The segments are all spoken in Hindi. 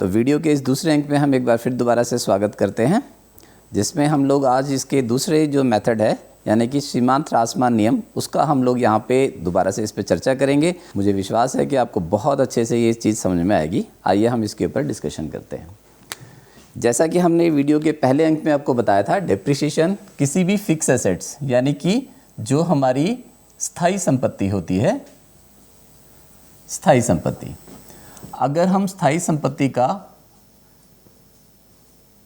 तो वीडियो के इस दूसरे अंक में हम एक बार फिर दोबारा से स्वागत करते हैं, जिसमें हम लोग आज इसके दूसरे जो मेथड है यानी कि सीमांत ह्रासमान नियम, उसका हम लोग यहाँ पे दोबारा से इस पर चर्चा करेंगे। मुझे विश्वास है कि आपको बहुत अच्छे से ये चीज़ समझ में आएगी। आइए हम इसके ऊपर डिस्कशन करते हैं। जैसा कि हमने वीडियो के पहले अंक में आपको बताया था, डेप्रिसिएशन किसी भी फिक्स एसेट्स यानी कि जो हमारी स्थायी संपत्ति होती है, स्थायी संपत्ति, अगर हम स्थायी संपत्ति का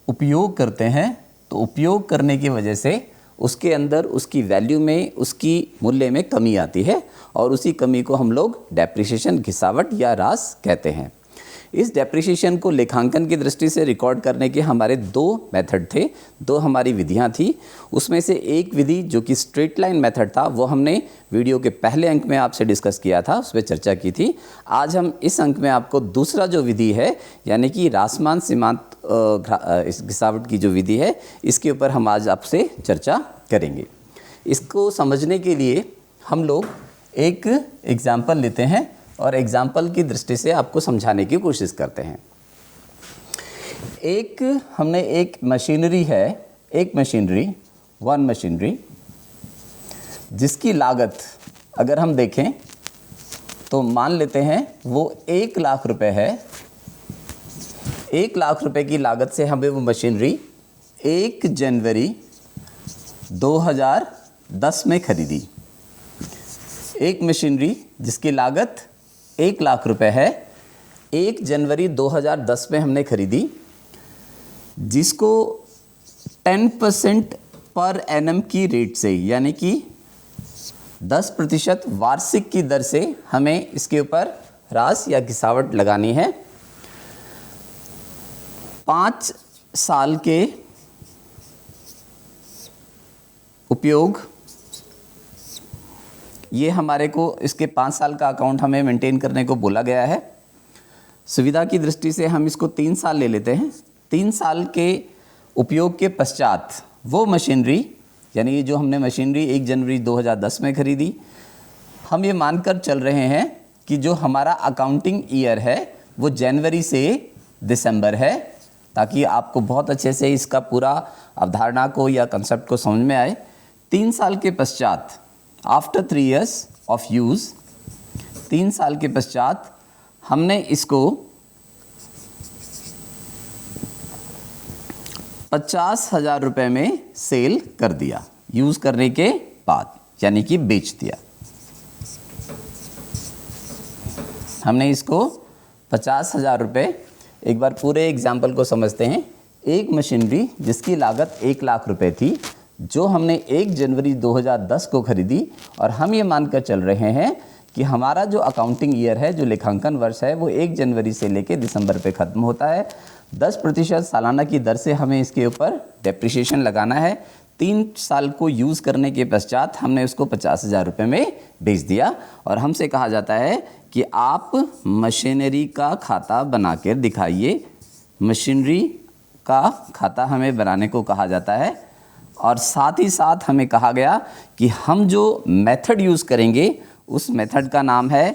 उपयोग करते हैं तो उपयोग करने की वजह से उसके अंदर उसकी वैल्यू में, उसकी मूल्य में कमी आती है और उसी कमी को हम लोग डेप्रिसिएशन, घिसावट या ह्रास कहते हैं। इस डेप्रिसिएशन को लेखांकन की दृष्टि से रिकॉर्ड करने के हमारे दो मेथड थे, दो हमारी विधियां थी। उसमें से एक विधि जो कि स्ट्रेट लाइन मेथड था, वो हमने वीडियो के पहले अंक में आपसे डिस्कस किया था, उस पर चर्चा की थी। आज हम इस अंक में आपको दूसरा जो विधि है यानी कि ह्रासमान सीमांत घिसावट की जो विधि है, इसके ऊपर हम आज आपसे चर्चा करेंगे। इसको समझने के लिए हम लोग एक एग्जाम्पल लेते हैं और एग्जाम्पल की दृष्टि से आपको समझाने की कोशिश करते हैं। हमने एक मशीनरी है, वन मशीनरी, जिसकी लागत अगर हम देखें तो मान लेते हैं वो 1 लाख रुपए है। 1 लाख रुपए की लागत से हमें वो मशीनरी 1 जनवरी 2010 में खरीदी। एक मशीनरी जिसकी लागत 1 लाख रुपए है, 1 जनवरी 2010 में हमने खरीदी, जिसको 10% पर एनम की रेट से यानी कि 10% वार्षिक की दर से हमें इसके ऊपर ह्रास या घिसावट लगानी है। 5 साल के उपयोग, ये हमारे को इसके 5 साल का अकाउंट हमें मेंटेन करने को बोला गया है। सुविधा की दृष्टि से हम इसको 3 साल ले लेते हैं। 3 साल के उपयोग के पश्चात वो मशीनरी यानी ये जो हमने मशीनरी 1 जनवरी 2010 में खरीदी, हम ये मानकर चल रहे हैं कि जो हमारा अकाउंटिंग ईयर है वो जनवरी से दिसंबर है, ताकि आपको बहुत अच्छे से इसका पूरा अवधारणा को या कंसेप्ट को समझ में आए। 3 साल के पश्चात, आफ्टर 3 years ऑफ यूज़, 3 साल के पश्चात हमने इसको 50,000 रुपये में सेल कर दिया, यूज़ करने के बाद, यानी कि बेच दिया। हमने इसको 50,000 रुपये, एक बार पूरे एग्जाम्पल को समझते हैं। एक मशीनरी जिसकी लागत 1 लाख रुपए थी, जो हमने 1 जनवरी 2010 को खरीदी, और हम ये मानकर चल रहे हैं कि हमारा जो अकाउंटिंग ईयर है, जो लेखांकन वर्ष है, वो 1 जनवरी से लेकर दिसंबर पे ख़त्म होता है। 10% सालाना की दर से हमें इसके ऊपर डेप्रिसिएशन लगाना है। 3 साल को यूज़ करने के पश्चात हमने उसको 50,000 रुपये में बेच दिया और हमसे कहा जाता है कि आप मशीनरी का खाता बना कर दिखाइए। मशीनरी का खाता हमें बनाने को कहा जाता है और साथ ही साथ हमें कहा गया कि हम जो मेथड यूज़ करेंगे उस मेथड का नाम है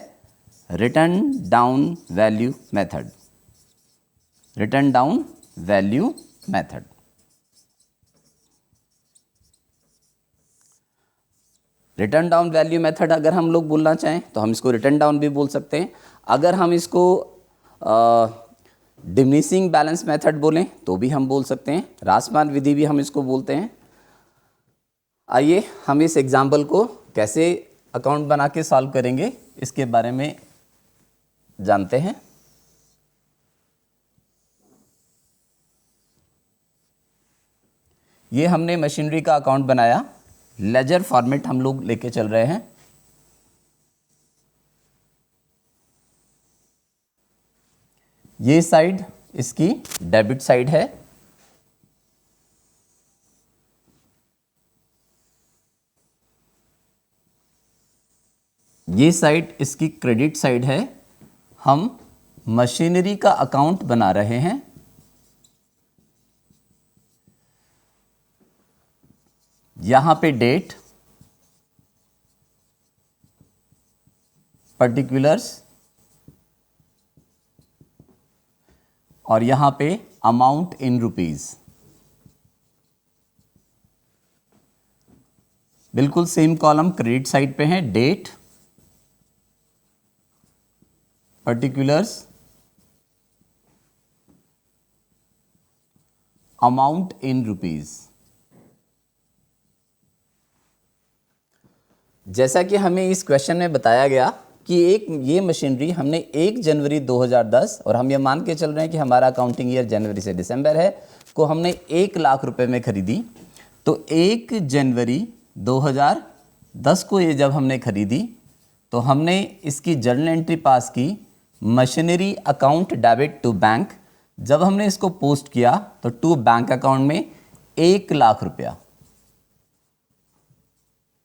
return down value method. Return down value method. Return down value method अगर हम लोग बोलना चाहें तो हम इसको रिटर्न डाउन भी बोल सकते हैं। अगर हम इसको डिमिनिशिंग बैलेंस मेथड बोलें तो भी हम बोल सकते हैं। ह्रासमान विधि भी हम इसको बोलते हैं। आइए हम इस एग्जाम्पल को कैसे अकाउंट बना के सॉल्व करेंगे इसके बारे में जानते हैं। ये हमने मशीनरी का अकाउंट बनाया, लेजर फॉर्मेट हम लोग लेके चल रहे हैं। ये साइड इसकी डेबिट साइड है, ये साइड इसकी क्रेडिट साइड है। हम मशीनरी का अकाउंट बना रहे हैं। यहां पे डेट, पर्टिकुलर्स और यहाँ पे अमाउंट इन रुपीज़। बिल्कुल सेम कॉलम क्रेडिट साइड पे है, date, particulars, amount in rupees. जैसा कि हमें इस क्वेश्चन में बताया गया कि ये मशीनरी हमने 1 जनवरी 2010 और हम ये मान के चल रहे हैं कि हमारा अकाउंटिंग ईयर जनवरी से दिसंबर है, को हमने 1 लाख रुपए में खरीदी। तो 1 जनवरी 2010 को ये जब हमने खरीदी तो हमने इसकी जर्नल एंट्री पास की, machinery account debit to bank. जब हमने इसको पोस्ट किया तो टू बैंक अकाउंट में 1 लाख रुपया,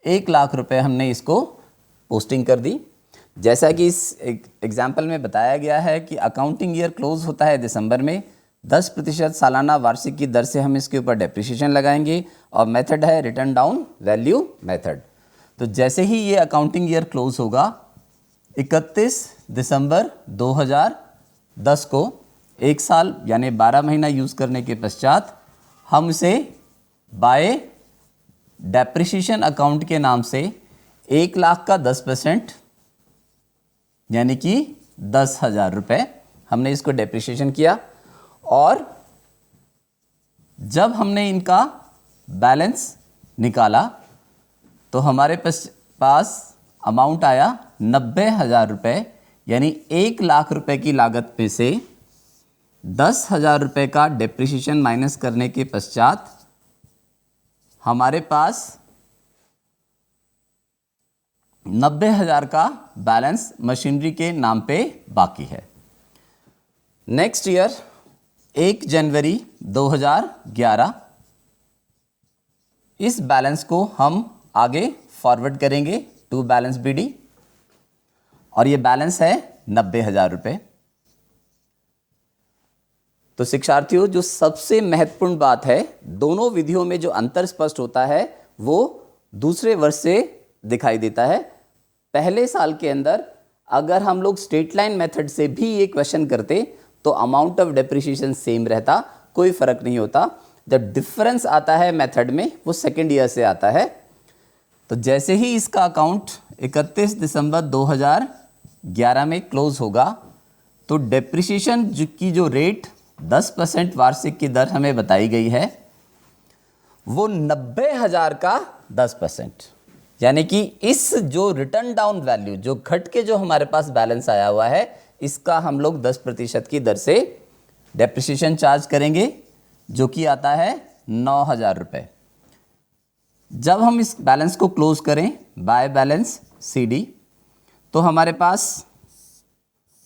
1 लाख रुपए हमने इसको पोस्टिंग कर दी। जैसा कि इस एग्जाम्पल में बताया गया है कि अकाउंटिंग ईयर क्लोज होता है दिसंबर में, 10% सालाना वार्षिक की दर से हम इसके ऊपर डेप्रिसिएशन लगाएंगे और मेथड है रिटर्न डाउन वैल्यू मेथड। तो जैसे ही ये अकाउंटिंग ईयर क्लोज होगा 31 दिसंबर 2010 को, 1 साल यानी 12 महीना यूज़ करने के पश्चात हम इसे बाय डेप्रिसिएशन अकाउंट के नाम से 1 लाख का 10% यानी कि 10,000 रुपये हमने इसको डेप्रिसिएशन किया। और जब हमने इनका बैलेंस निकाला तो हमारे पास अमाउंट आया 90,000 रुपये, यानी 1 लाख रुपए की लागत पे से 10,000 रुपये का डेप्रिसिएशन माइनस करने के पश्चात हमारे पास 90,000 का बैलेंस मशीनरी के नाम पे बाकी है। नेक्स्ट ईयर 1 जनवरी 2011 इस बैलेंस को हम आगे फॉरवर्ड करेंगे टू बैलेंस बीडी और ये बैलेंस है 90,000 रुपये। तो शिक्षार्थियों, जो सबसे महत्वपूर्ण बात है, दोनों विधियों में जो अंतर स्पष्ट होता है वो दूसरे वर्ष से दिखाई देता है। पहले साल के अंदर अगर हम लोग स्ट्रेट लाइन मेथड से भी ये क्वेश्चन करते तो अमाउंट ऑफ डेप्रिसिएशन सेम रहता, कोई फर्क नहीं होता। जब डिफरेंस आता है मेथड में वो सेकेंड ईयर से आता है। तो जैसे ही इसका अकाउंट 31 दिसंबर 2011 में क्लोज होगा तो डेप्रिसिएशन की जो रेट 10% वार्षिक की दर हमें बताई गई है वो 90,000 का 10%, यानी कि इस जो रिटर्न डाउन वैल्यू जो घट के जो हमारे पास बैलेंस आया हुआ है इसका हम लोग 10% की दर से डेप्रिसिएशन चार्ज करेंगे, जो कि आता है 9,000 रुपये। जब हम इस बैलेंस को क्लोज करें बाय बैलेंस सीडी तो हमारे पास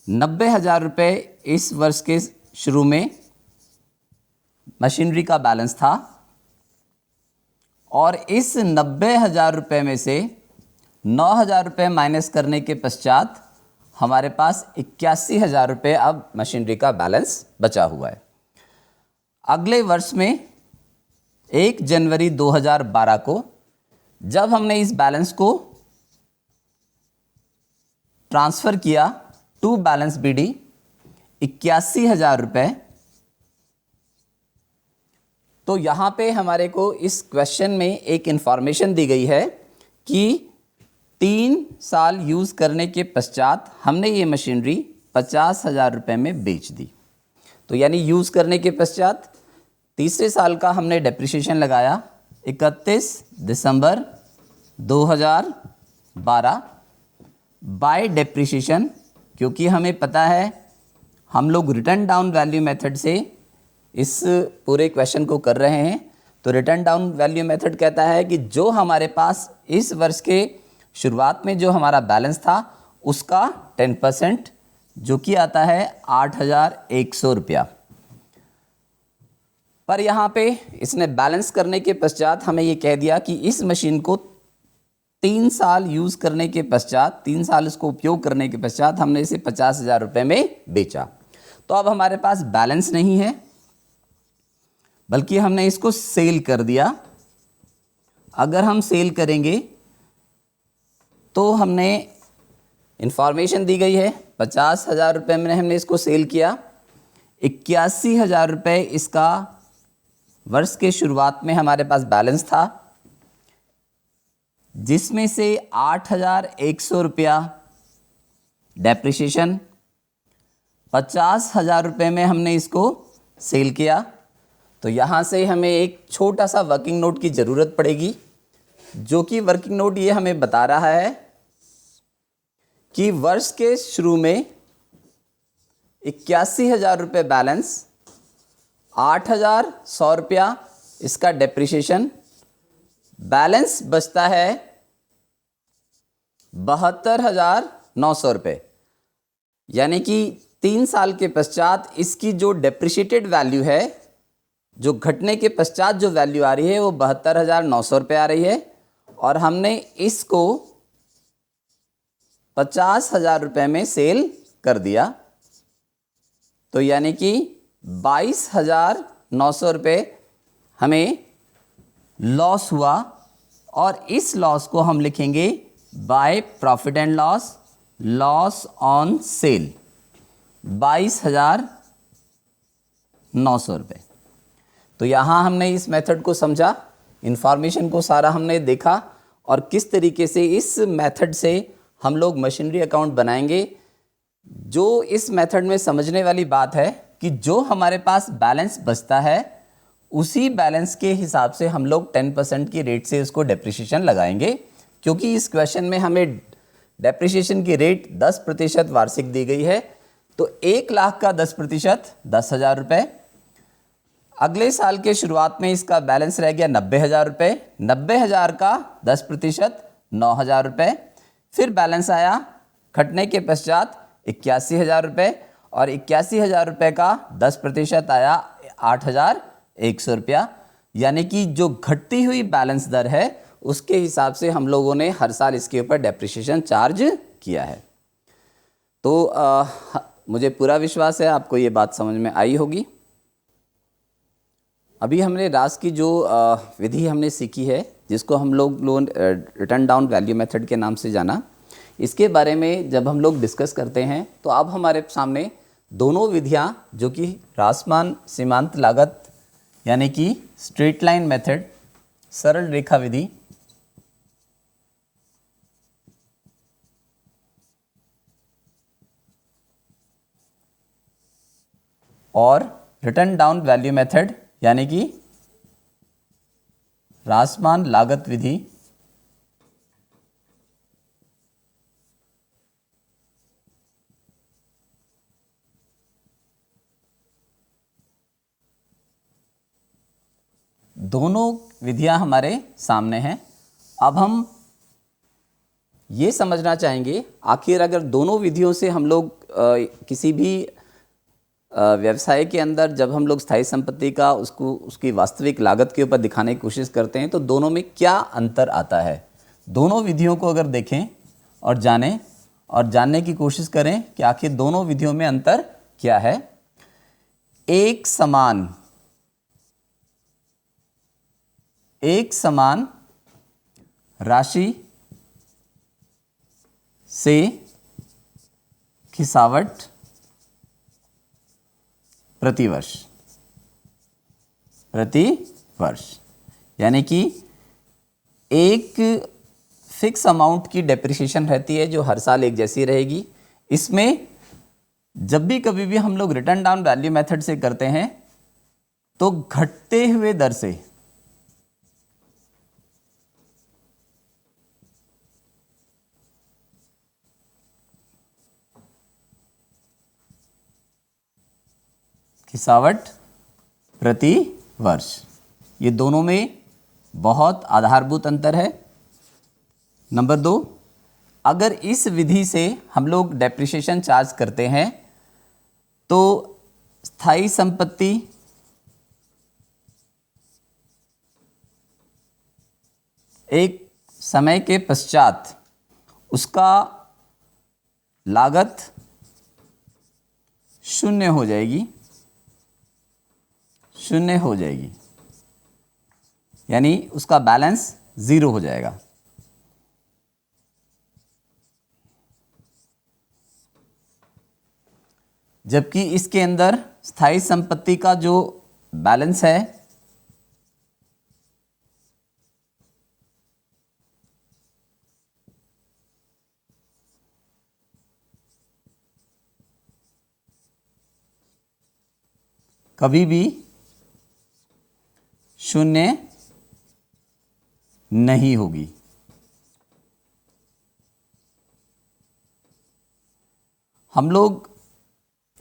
90,000 रुपये इस वर्ष के शुरू में मशीनरी का बैलेंस था और इस 90,000 रुपये में से 9,000 रुपये माइनस करने के पश्चात हमारे पास 81,000 रुपये अब मशीनरी का बैलेंस बचा हुआ है। अगले वर्ष में 1 जनवरी 2012 को जब हमने इस बैलेंस को ट्रांसफ़र किया टू बैलेंस बीडी 81,000 रुपये, तो यहाँ पे हमारे को इस क्वेश्चन में एक इंफॉर्मेशन दी गई है कि 3 साल यूज़ करने के पश्चात हमने ये मशीनरी 50,000 रुपये में बेच दी। तो यानी यूज़ करने के पश्चात तीसरे साल का हमने डेप्रिसिएशन लगाया 31 दिसंबर 2012 बाय डेप्रिसिएशन, क्योंकि हमें पता है हम लोग रिटर्न डाउन वैल्यू मेथड से इस पूरे क्वेश्चन को कर रहे हैं। तो रिटर्न डाउन वैल्यू मेथड कहता है कि जो हमारे पास इस वर्ष के शुरुआत में जो हमारा बैलेंस था उसका 10%, जो कि आता है 8,100 रुपया। पर यहाँ पे इसने बैलेंस करने के पश्चात हमें ये कह दिया कि इस मशीन को 3 साल यूज़ करने के पश्चात, 3 साल इसको उपयोग करने के पश्चात हमने इसे 50,000 रुपये में बेचा। तो अब हमारे पास बैलेंस नहीं है बल्कि हमने इसको सेल कर दिया। अगर हम सेल करेंगे तो हमने इंफॉर्मेशन दी गई है 50,000 रुपये में हमने इसको सेल किया। 81,000 रुपये इसका वर्ष के शुरुआत में हमारे पास बैलेंस था, जिसमें से 8,100 रुपया डेप्रिसिएशन, 50,000 रुपये में हमने इसको सेल किया। तो यहाँ से हमें एक छोटा सा वर्किंग नोट की ज़रूरत पड़ेगी, जो कि वर्किंग नोट ये हमें बता रहा है कि वर्ष के शुरू में 81,000 रुपये बैलेंस, 8,100 रुपया इसका डेप्रिसिएशन, बैलेंस बचता है 72,900 रुपये। यानी कि 3 साल के पश्चात इसकी जो डेप्रिशिएटेड वैल्यू है, जो घटने के पश्चात जो वैल्यू आ रही है वो 72,900 रुपये आ रही है, और हमने इसको 50,000 रुपये में सेल कर दिया। तो यानी कि 22,900 रुपये हमें लॉस हुआ, और इस लॉस को हम लिखेंगे by profit and loss, loss on sale, 22,900 रुपये। तो यहाँ हमने इस मेथड को समझा, इन्फॉर्मेशन को सारा हमने देखा, और किस तरीके से इस मेथड से हम लोग मशीनरी अकाउंट बनाएंगे। जो इस मेथड में समझने वाली बात है कि जो हमारे पास बैलेंस बचता है, उसी बैलेंस के हिसाब से हम लोग 10% की रेट से उसको डेप्रिसिएशन लगाएंगे, क्योंकि इस क्वेश्चन में हमें डेप्रिसिएशन की रेट 10% वार्षिक दी गई है। तो 1 लाख का 10% 10,000 रुपये। अगले साल के शुरुआत में इसका बैलेंस रह गया 90,000 रुपये, 90,000 का 10% 9,000 रुपये। फिर बैलेंस आया घटने के पश्चात 81,000 रुपये, और 81,000 रुपये का 10% आया 8,100 रुपया। यानी कि जो घटती हुई बैलेंस दर है उसके हिसाब से हम लोगों ने हर साल इसके ऊपर डेप्रिसिएशन चार्ज किया है। तो मुझे पूरा विश्वास है आपको ये बात समझ में आई होगी। अभी हमने रास की जो विधि हमने सीखी है, जिसको हम लोग रिटर्न डाउन वैल्यू मेथड के नाम से जाना, इसके बारे में जब हम लोग डिस्कस करते हैं तो अब हमारे सामने दोनों विधियां, जो कि रासमान सीमांत लागत यानी कि स्ट्रेट लाइन मेथड, सरल रेखा विधि, और रिटर्न डाउन वैल्यू मेथड यानी कि रासमान लागत विधि, दोनों विधियां हमारे सामने हैं। अब हम ये समझना चाहेंगे आखिर अगर दोनों विधियों से हम लोग किसी भी व्यवसाय के अंदर जब हम लोग स्थायी संपत्ति का उसकी वास्तविक लागत के ऊपर दिखाने की कोशिश करते हैं तो दोनों में क्या अंतर आता है। दोनों विधियों को अगर देखें और जानें और जानने की कोशिश करें कि आखिर दोनों विधियों में अंतर क्या है। एक समान राशि से खिसावट प्रति वर्ष यानी कि एक फिक्स अमाउंट की डेप्रिसिएशन रहती है जो हर साल एक जैसी रहेगी। इसमें जब भी कभी भी हम लोग रिटर्न डाउन वैल्यू मेथड से करते हैं तो घटते हुए दर से खिसावट प्रति वर्ष, ये दोनों में बहुत आधारभूत अंतर है। नंबर 2, अगर इस विधि से हम लोग डेप्रिसिएशन चार्ज करते हैं तो स्थायी संपत्ति एक समय के पश्चात उसका लागत शून्य हो जाएगी, यानी उसका बैलेंस 0 हो जाएगा। जबकि इसके अंदर स्थायी संपत्ति का जो बैलेंस है कभी भी शून्य नहीं होगी। हम लोग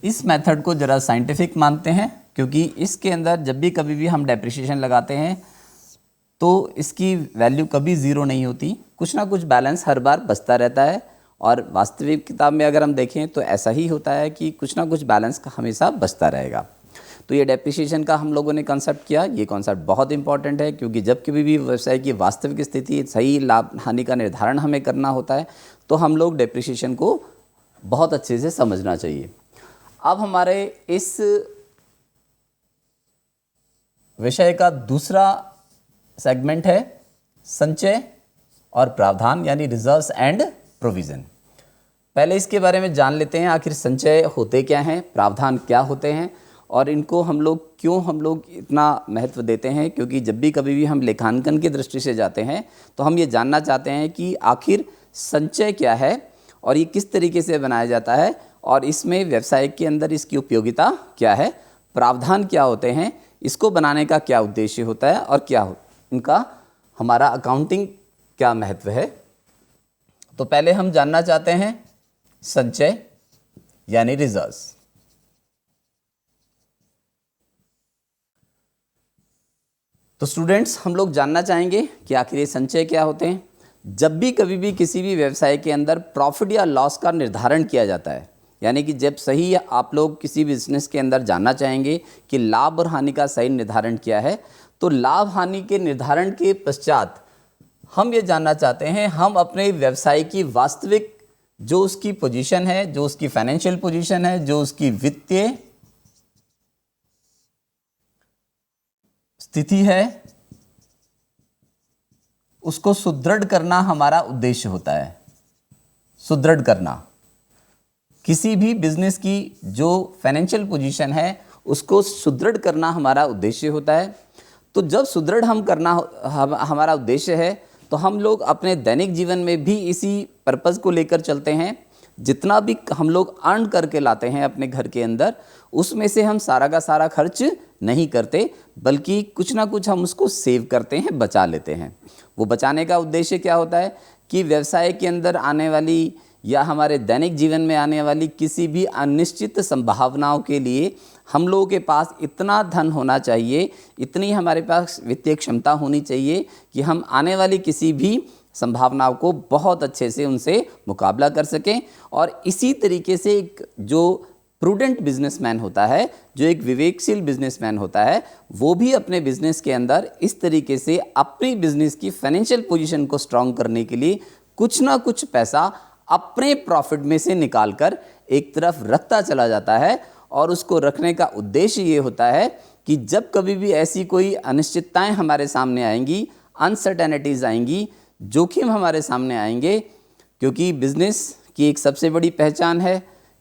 इस मेथड को ज़रा साइंटिफिक मानते हैं, क्योंकि इसके अंदर जब भी कभी भी हम डेप्रिसिएशन लगाते हैं तो इसकी वैल्यू कभी ज़ीरो नहीं होती, कुछ ना कुछ बैलेंस हर बार बचता रहता है। और वास्तविक किताब में अगर हम देखें तो ऐसा ही होता है कि कुछ ना कुछ बैलेंस हमेशा बचता रहेगा। तो ये डेप्रिसिएशन का हम लोगों ने कॉन्सेप्ट किया। ये कॉन्सेप्ट बहुत इंपॉर्टेंट है, क्योंकि जब कभी भी व्यवसाय की वास्तविक स्थिति, सही लाभ हानि का निर्धारण हमें करना होता है तो हम लोग डेप्रिसिएशन को बहुत अच्छे से समझना चाहिए। अब हमारे इस विषय का दूसरा सेगमेंट है संचय और प्रावधान, यानी रिजर्व्स एंड प्रोविज़न। पहले इसके बारे में जान लेते हैं, आखिर संचय होते क्या हैं, प्रावधान क्या होते हैं और इनको हम लोग इतना महत्व देते हैं। क्योंकि जब भी कभी भी हम लेखांकन की दृष्टि से जाते हैं तो हम ये जानना चाहते हैं कि आखिर संचय क्या है और ये किस तरीके से बनाया जाता है और इसमें व्यवसाय के अंदर इसकी उपयोगिता क्या है, प्रावधान क्या होते हैं, इसको बनाने का क्या उद्देश्य होता है और क्या इनका हमारा अकाउंटिंग क्या महत्व है। तो पहले हम जानना चाहते हैं संचय यानी रिजर्व्स। तो स्टूडेंट्स, हम लोग जानना चाहेंगे कि आखिर ये संचय क्या होते हैं। जब भी कभी भी किसी भी व्यवसाय के अंदर प्रॉफिट या लॉस का निर्धारण किया जाता है, यानी कि जब सही आप लोग किसी बिजनेस के अंदर जानना चाहेंगे कि लाभ और हानि का सही निर्धारण किया है, तो लाभ हानि के निर्धारण के पश्चात हम ये जानना चाहते हैं हम अपने व्यवसाय की वास्तविक जो उसकी पोजीशन है, जो उसकी फाइनेंशियल पोजीशन है, जो उसकी वित्तीय स्थिति है, उसको सुदृढ़ करना हमारा उद्देश्य होता है। सुदृढ़ करना, किसी भी बिजनेस की जो फाइनेंशियल पोजीशन है उसको सुदृढ़ करना हमारा उद्देश्य होता है। तो जब सुदृढ़ हमारा उद्देश्य है तो हम लोग अपने दैनिक जीवन में भी इसी पर्पज़ को लेकर चलते हैं। जितना भी हम लोग अर्न करके लाते हैं अपने घर के अंदर, उसमें से हम सारा का सारा खर्च नहीं करते, बल्कि कुछ ना कुछ हम उसको सेव करते हैं, बचा लेते हैं। वो बचाने का उद्देश्य क्या होता है कि व्यवसाय के अंदर आने वाली या हमारे दैनिक जीवन में आने वाली किसी भी अनिश्चित संभावनाओं के लिए हम लोगों के पास इतना धन होना चाहिए, इतनी हमारे पास वित्तीय क्षमता होनी चाहिए कि हम आने वाली किसी भी संभावनाओं को बहुत अच्छे से उनसे मुकाबला कर सकें। और इसी तरीके से एक जो प्रूडेंट बिजनेसमैन होता है, जो एक विवेकशील बिजनेसमैन होता है, वो भी अपने बिजनेस के अंदर इस तरीके से अपनी बिजनेस की फाइनेंशियल पोजीशन को स्ट्रांग करने के लिए कुछ ना कुछ पैसा अपने प्रॉफिट में से निकालकर एक तरफ रखता चला जाता है। और उसको रखने का उद्देश्य ये होता है कि जब कभी भी ऐसी कोई अनिश्चितताएं हमारे सामने आएंगी, अनसर्टेनिटीज़ आएंगी, जोखिम हमारे सामने आएंगे, क्योंकि बिजनेस की एक सबसे बड़ी पहचान है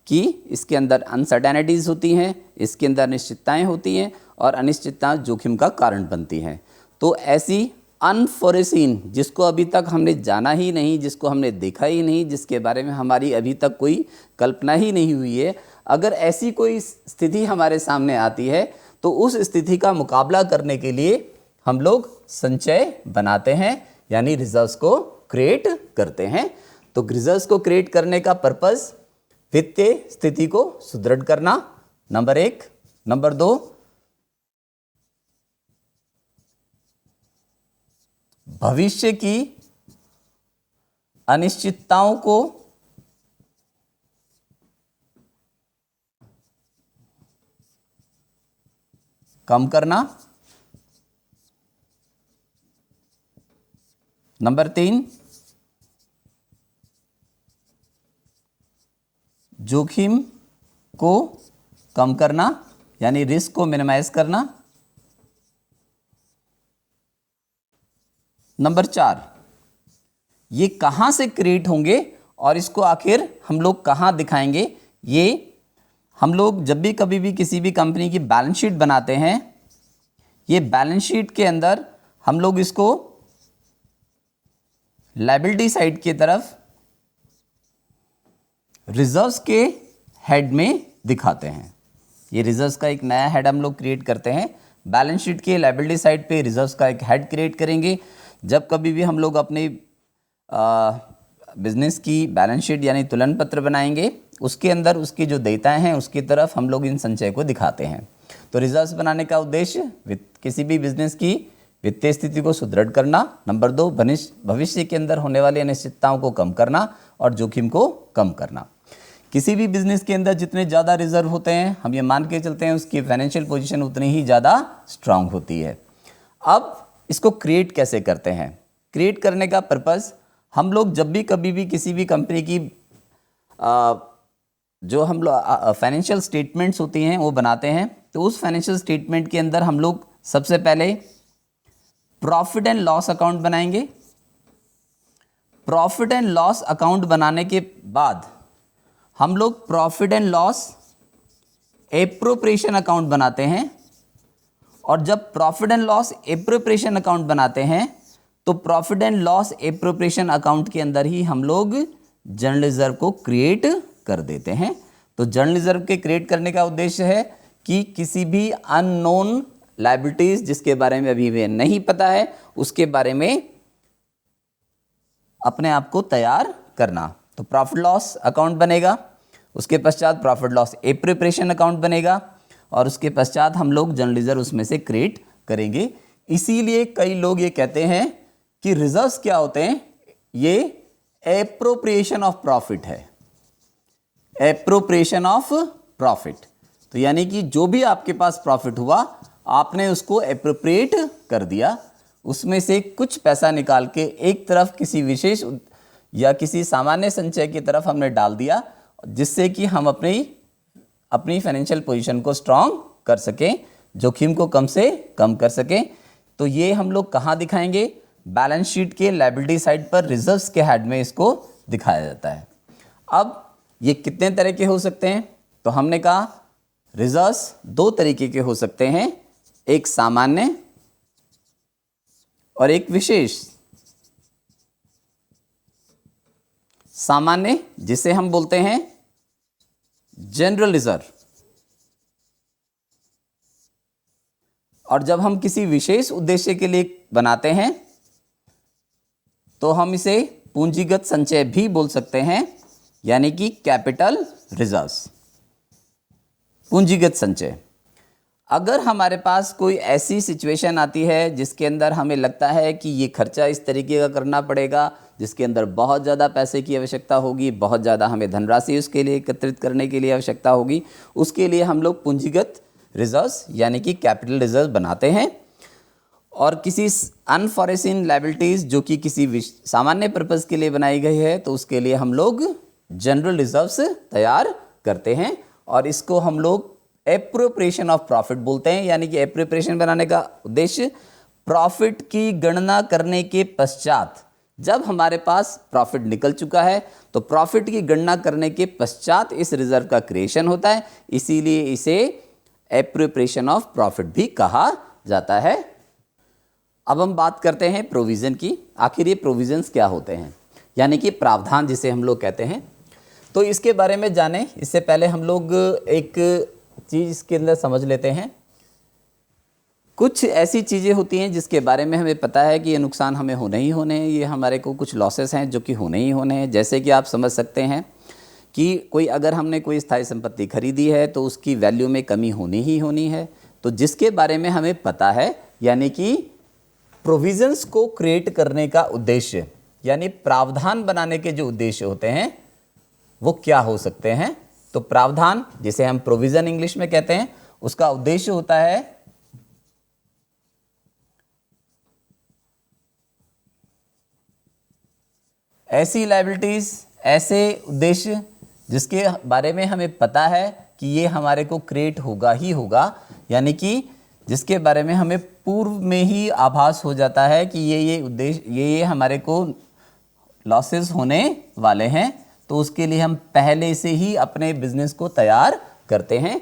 कि इसके अंदर अनसर्टेनिटीज़ होती हैं, इसके अंदर अनिश्चितताएं होती हैं और अनिश्चितता जोखिम का कारण बनती हैं। तो ऐसी अनफोरेसीन, जिसको अभी तक हमने जाना ही नहीं, जिसको हमने देखा ही नहीं, जिसके बारे में हमारी अभी तक कोई कल्पना ही नहीं हुई है, अगर ऐसी कोई स्थिति हमारे सामने आती है तो उस स्थिति का मुकाबला करने के लिए हम लोग संचय बनाते हैं, यानी रिजर्व्स को क्रिएट करते हैं। तो रिजर्व्स को क्रिएट करने का पर्पस वित्तीय स्थिति को सुदृढ़ करना, नंबर 1। नंबर 2, भविष्य की अनिश्चितताओं को कम करना, नंबर 3, जोखिम को कम करना, यानी रिस्क को मिनिमाइज करना, नंबर 4, ये कहाँ से क्रिएट होंगे और इसको आखिर हम लोग कहाँ दिखाएंगे, ये हम लोग जब भी कभी भी किसी भी कंपनी की बैलेंस शीट बनाते हैं, ये बैलेंस शीट के अंदर हम लोग इसको लायबिलिटी साइड की तरफ रिजर्व्स के हेड में दिखाते हैं। ये रिजर्व्स का एक नया हेड हम लोग क्रिएट करते हैं। बैलेंस शीट के लायबिलिटी साइड पे रिजर्व्स का एक हेड क्रिएट करेंगे। जब कभी भी हम लोग अपने बिजनेस की बैलेंस शीट यानी तुलन पत्र बनाएंगे, उसके अंदर उसकी जो देयताएं हैं उसकी तरफ हम लोग इन संचय को दिखाते हैं। तो रिजर्व्स बनाने का उद्देश्य किसी भी बिजनेस की वित्तीय स्थिति को सुदृढ़ करना, नंबर 2 भविष्य के अंदर होने वाली अनिश्चितताओं को कम करना और जोखिम को कम करना। किसी भी बिजनेस के अंदर जितने ज़्यादा रिजर्व होते हैं, हम ये मान के चलते हैं उसकी फाइनेंशियल पोजीशन उतनी ही ज़्यादा स्ट्रांग होती है। अब इसको क्रिएट कैसे करते हैं? क्रिएट करने का पर्पस, हम लोग जब भी कभी भी किसी भी कंपनी की जो हम लोग फाइनेंशियल स्टेटमेंट्स होती हैं वो बनाते हैं, तो उस फाइनेंशियल स्टेटमेंट के अंदर हम लोग सबसे पहले प्रॉफिट एंड लॉस अकाउंट बनाएंगे। प्रॉफिट एंड लॉस अकाउंट बनाने के बाद हम लोग profit and loss appropriation account बनाते हैं। और जब profit and loss appropriation account बनाते हैं तो profit and loss appropriation account के अंदर ही हम लोग जनरल रिजर्व को क्रिएट कर देते हैं। तो जनरल रिजर्व के क्रिएट करने का उद्देश्य है कि किसी भी अननोन लायबिलिटीज जिसके बारे में अभी हमें नहीं पता है उसके बारे में अपने आप को तैयार करना। तो प्रॉफिट लॉस अकाउंट बनेगा, उसके पश्चात प्रॉफिट लॉस एप्रोप्रिएशन अकाउंट बनेगा और उसके पश्चात हम लोग जनरल रिजर्व उसमें से क्रिएट करेंगे। इसीलिए कई लोग ये कहते हैं कि रिजर्व्स क्या होते हैं, ये एप्रोप्रिएशन ऑफ प्रॉफिट है। एप्रोप्रिएशन ऑफ प्रॉफिट, तो यानी कि जो भी आपके पास प्रॉफिट हुआ आपने उसको एप्रोप्रिएट कर दिया, उसमें से कुछ पैसा निकाल के एक तरफ किसी विशेष या किसी सामान्य संचय की तरफ हमने डाल दिया, जिससे कि हम अपनी फाइनेंशियल पोजीशन को स्ट्रांग कर सकें, जोखिम को कम से कम कर सकें। तो ये हम लोग कहाँ दिखाएंगे? बैलेंस शीट के लायबिलिटी साइड पर रिजर्व्स के हेड में इसको दिखाया जाता है। अब ये कितने तरह के हो सकते हैं? तो हमने कहा रिजर्व्स 2 तरीके के हो सकते हैं, एक सामान्य और एक विशेष। सामान्य जिसे हम बोलते हैं जनरल रिजर्व, और जब हम किसी विशेष उद्देश्य के लिए बनाते हैं तो हम इसे पूंजीगत संचय भी बोल सकते हैं, यानी कि कैपिटल रिजर्व्स, पूंजीगत संचय। अगर हमारे पास कोई ऐसी सिचुएशन आती है जिसके अंदर हमें लगता है कि ये खर्चा इस तरीके का करना पड़ेगा, जिसके अंदर बहुत ज़्यादा पैसे की आवश्यकता होगी, बहुत ज़्यादा हमें धनराशि उसके लिए एकत्रित करने के लिए आवश्यकता होगी, उसके लिए हम लोग पूंजीगत रिजर्व्स यानी कि कैपिटल रिजर्व बनाते हैं। और किसी अनफॉरेसिन लायबिलिटीज़ जो कि किसी सामान्य पर्पज़ के लिए बनाई गई है, तो उसके लिए हम लोग जनरल रिजर्व्स तैयार करते हैं और इसको हम लोग एप्रोप्रिएशन ऑफ प्रॉफिट बोलते हैं। यानी कि एप्रोप्रिएशन बनाने का उद्देश्य प्रॉफिट की गणना करने के पश्चात, जब हमारे पास प्रॉफिट निकल चुका है तो प्रॉफिट की गणना करने के पश्चात इस रिजर्व का क्रिएशन होता है, इसीलिए इसे एप्रोप्रिएशन ऑफ प्रॉफिट भी कहा जाता है। अब हम बात करते हैं प्रोविज़न की। आखिर ये प्रोविजंस क्या होते हैं, यानी कि प्रावधान जिसे हम लोग कहते हैं। तो इसके बारे में जाने इससे पहले हम लोग एक चीज़ इसके अंदर समझ लेते हैं। कुछ ऐसी चीज़ें होती हैं जिसके बारे में हमें पता है कि ये नुकसान हमें होने ही होने हैं, ये हमारे को कुछ लॉसेस हैं जो कि होने ही होने हैं। जैसे कि आप समझ सकते हैं कि अगर हमने कोई स्थायी संपत्ति खरीदी है तो उसकी वैल्यू में कमी होनी ही होनी है। तो जिसके बारे में हमें पता है, यानी कि प्रोविजंस को क्रिएट करने का उद्देश्य, यानी प्रावधान बनाने के जो उद्देश्य होते हैं वो क्या हो सकते हैं। तो प्रावधान जिसे हम प्रोविजन इंग्लिश में कहते हैं, उसका उद्देश्य होता है ऐसी लायबिलिटीज, ऐसे उद्देश्य जिसके बारे में हमें पता है कि ये हमारे को क्रिएट होगा ही होगा, यानी कि जिसके बारे में हमें पूर्व में ही आभास हो जाता है कि ये उद्देश्य ये हमारे को लॉसेस होने वाले हैं। तो उसके लिए हम पहले से ही अपने बिजनेस को तैयार करते हैं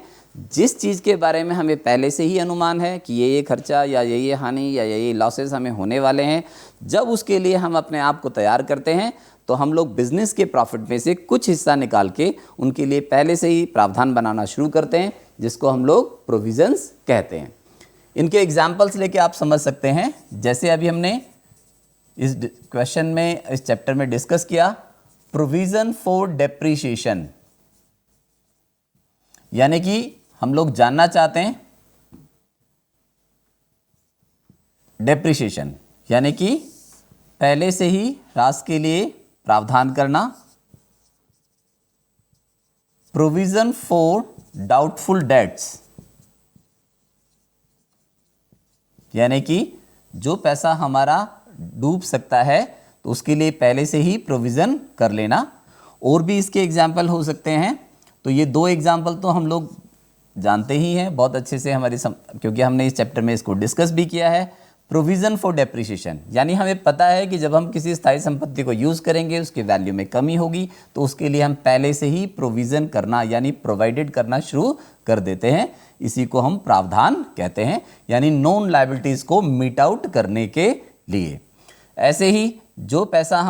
जिस चीज़ के बारे में हमें पहले से ही अनुमान है कि ये खर्चा या ये हानि या ये लॉसेस हमें होने वाले हैं। जब उसके लिए हम अपने आप को तैयार करते हैं तो हम लोग बिज़नेस के प्रॉफिट में से कुछ हिस्सा निकाल के उनके लिए पहले से ही प्रावधान बनाना शुरू करते हैं, जिसको हम लोग प्रोविज़न्स कहते हैं। इनके एग्जाम्पल्स लेके आप समझ सकते हैं। जैसे अभी हमने इस क्वेश्चन में, इस चैप्टर में डिस्कस किया, प्रोविज़न फॉर डेप्रीशिएशन, यानी कि हम लोग जानना चाहते हैं डेप्रीशिएशन यानी कि पहले से ही ह्रास के लिए प्रावधान करना। प्रोविज़न फॉर डाउटफुल डेट्स, यानी कि जो पैसा हमारा डूब सकता है तो उसके लिए पहले से ही प्रोविज़न कर लेना। और भी इसके एग्जाम्पल हो सकते हैं। तो ये दो एग्जाम्पल तो हम लोग जानते ही हैं बहुत अच्छे से क्योंकि हमने इस चैप्टर में इसको डिस्कस भी किया है। प्रोविज़न फॉर डेप्रीशिएशन, यानी हमें पता है कि जब हम किसी स्थायी संपत्ति को यूज़ करेंगे उसके वैल्यू में कमी होगी, तो उसके लिए हम पहले से ही प्रोविज़न करना यानी प्रोवाइडेड करना शुरू कर देते हैं। इसी को हम प्रावधान कहते हैं, यानी नॉन लायबिलिटीज़ को मीट आउट करने के लिए। ऐसे ही जो पैसा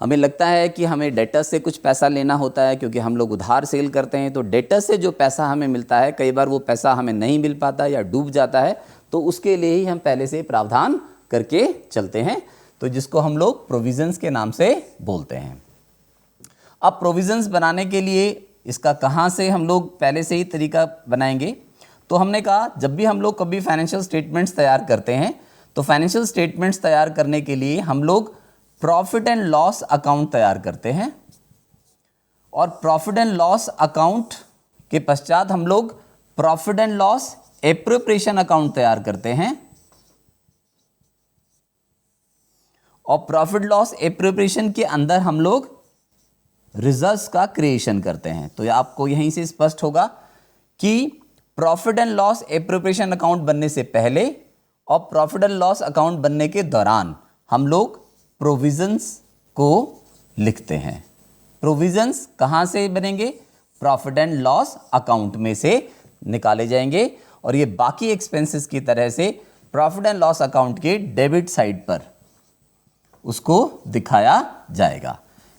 हमें लगता है कि हमें डेटर से कुछ पैसा लेना होता है, क्योंकि हम लोग उधार सेल करते हैं, तो डेटर से जो पैसा हमें मिलता है कई बार वो पैसा हमें नहीं मिल पाता या डूब जाता है, तो उसके लिए ही हम पहले से प्रावधान करके चलते हैं, तो जिसको हम लोग प्रोविज़न्स के नाम से बोलते हैं। अब प्रोविज़न्स बनाने के लिए इसका कहाँ से हम लोग पहले से ही तरीका बनाएंगे, तो हमने कहा जब भी हम लोग कभी फाइनेंशियल स्टेटमेंट्स तैयार करते हैं तो फाइनेंशियल स्टेटमेंट्स तैयार करने के लिए हम लोग प्रॉफिट एंड लॉस अकाउंट तैयार करते हैं, और प्रॉफिट एंड लॉस अकाउंट के पश्चात हम लोग profit and loss appropriation account तैयार करते हैं, और प्रॉफिट लॉस एप्रोप्रिएशन के अंदर हम लोग रिजर्व्स का क्रिएशन करते हैं। तो आपको यहीं से स्पष्ट होगा कि profit and loss appropriation account बनने से पहले और प्रॉफिट एंड लॉस अकाउंट बनने के दौरान हम लोग प्रोविज़न्स को लिखते हैं। प्रोविज़न्स कहाँ से बनेंगे? प्रॉफिट एंड लॉस अकाउंट में से निकाले जाएंगे, और ये बाकी एक्सपेंसेस की तरह से प्रॉफिट एंड लॉस अकाउंट के डेबिट साइड पर उसको दिखाया जाएगा।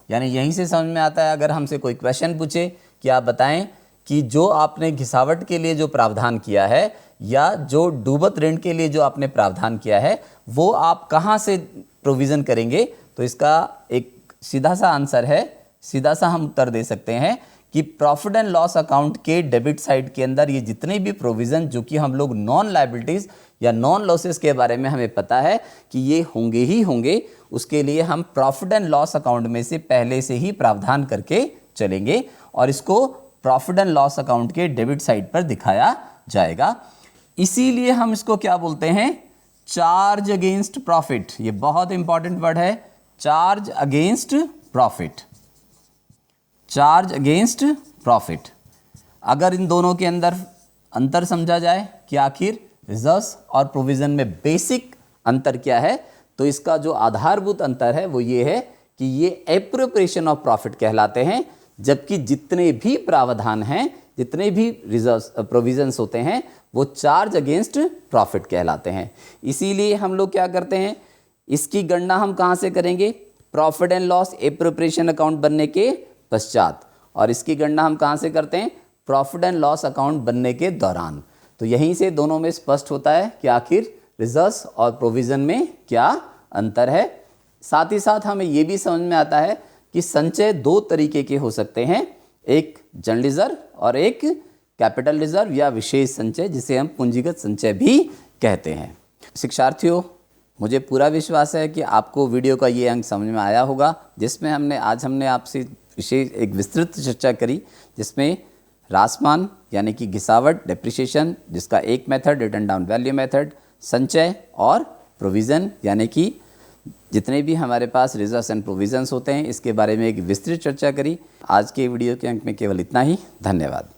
यानी यहीं से समझ में आता है, अगर हमसे कोई क्वेश्चन पूछे कि आप बताएं कि जो आपने घिसावट के लिए जो प्रावधान किया है या जो डूबत ऋण के लिए जो आपने प्रावधान किया है वो आप कहाँ से प्रोविज़न करेंगे, तो इसका एक सीधा सा आंसर है, सीधा सा हम उत्तर दे सकते हैं कि प्रॉफिट एंड लॉस अकाउंट के डेबिट साइड के अंदर ये जितने भी प्रोविज़न जो कि हम लोग नॉन लायबिलिटीज़ या नॉन लॉसेस के बारे में हमें पता है कि ये होंगे ही होंगे, उसके लिए हम प्रॉफिट एंड लॉस अकाउंट में से पहले से ही प्रावधान करके चलेंगे, और इसको प्रॉफिट एंड लॉस अकाउंट के डेबिट साइड पर दिखाया जाएगा। इसीलिए हम इसको क्या बोलते हैं? Charge against profit. ये बहुत इंपॉर्टेंट वर्ड है, charge against profit. Charge against profit. अगर इन दोनों के अंदर अंतर समझा जाए कि आखिर रिजर्व्स और प्रोविज़न में बेसिक अंतर क्या है, तो इसका जो आधारभूत अंतर है वो ये है कि ये एप्रोप्रिएशन ऑफ प्रॉफिट कहलाते हैं, जबकि जितने भी प्रावधान हैं, जितने भी रिजर्व्स प्रोविजंस होते हैं वो चार्ज अगेंस्ट प्रॉफिट कहलाते हैं। इसीलिए हम लोग क्या करते हैं, इसकी गणना हम कहाँ से करेंगे? Profit and loss appropriation account बनने के पश्चात, और इसकी गणना हम कहाँ से करते हैं? प्रॉफिट एंड लॉस अकाउंट बनने के दौरान। तो यहीं से दोनों में स्पष्ट होता है कि आखिर रिजर्व्स और प्रोविज़न में क्या अंतर है। साथ ही साथ हमें ये भी समझ में आता है कि संचय दो तरीके के हो सकते हैं, एक जनरल रिजर्व और एक कैपिटल रिजर्व या विशेष संचय, जिसे हम पूंजीगत संचय भी कहते हैं। शिक्षार्थियों, मुझे पूरा विश्वास है कि आपको वीडियो का ये अंक समझ में आया होगा, जिसमें हमने आपसे विशेष एक विस्तृत चर्चा करी, जिसमें ह्रासमान यानी कि घिसावट डेप्रिसिएशन, जिसका एक method written down value method, संचय और प्रोविज़न यानी कि जितने भी हमारे पास रिजर्व्स एंड प्रोविजंस होते हैं, इसके बारे में एक विस्तृत चर्चा करी। आज के वीडियो के अंक में केवल इतना ही। धन्यवाद।